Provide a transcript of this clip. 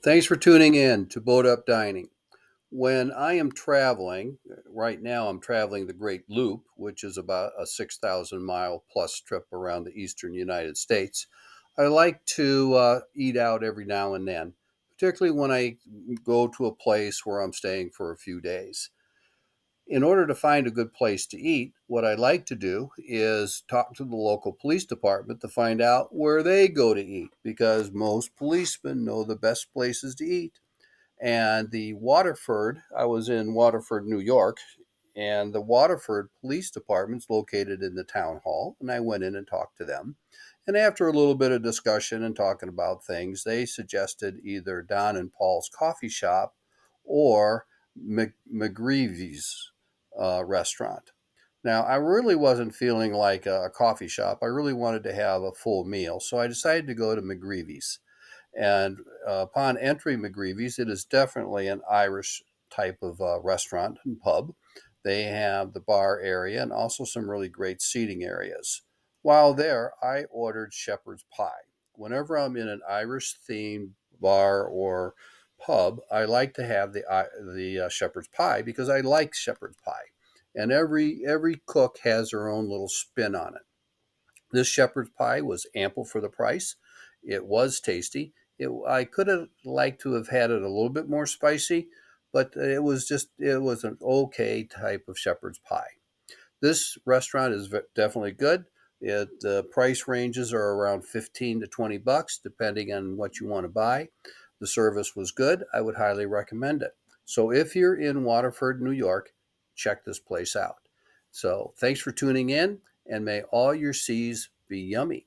Thanks for tuning in to Boat Up Dining. When I am traveling, right now I'm traveling the Great Loop, which is about a 6,000 mile plus trip around the eastern United States. I like to eat out every now and then, particularly when I go to a place where I'm staying for a few days. In order to find a good place to eat, what I like to do is talk to the local police department to find out where they go to eat because most policemen know the best places to eat. And the Waterford, I was in Waterford, New York, and the Waterford Police Department's located in the town hall. And I went in and talked to them. And after a little bit of discussion and talking about things, they suggested either Don and Paul's coffee shop or McGreivey's restaurant. Now, I really wasn't feeling like a coffee shop. I really wanted to have a full meal. So I decided to go to McGreivy's. And upon entering McGreivey's, it is definitely an Irish type of restaurant and pub. They have the bar area and also some really great seating areas. While there, I ordered shepherd's pie. Whenever I'm in an Irish themed bar or pub, I like to have the shepherd's pie because I like shepherd's pie, and every cook has their own little spin on it. This shepherd's pie was ample for the price. It was tasty. I could have liked to have had it a little bit more spicy, but it was an okay type of shepherd's pie. This restaurant is definitely good. The price ranges are around 15 to $20 depending on what you want to buy. The service was good. I would highly recommend it. So if you're in Waterford, New York, check this place out. So thanks for tuning in, and may all your C's be yummy.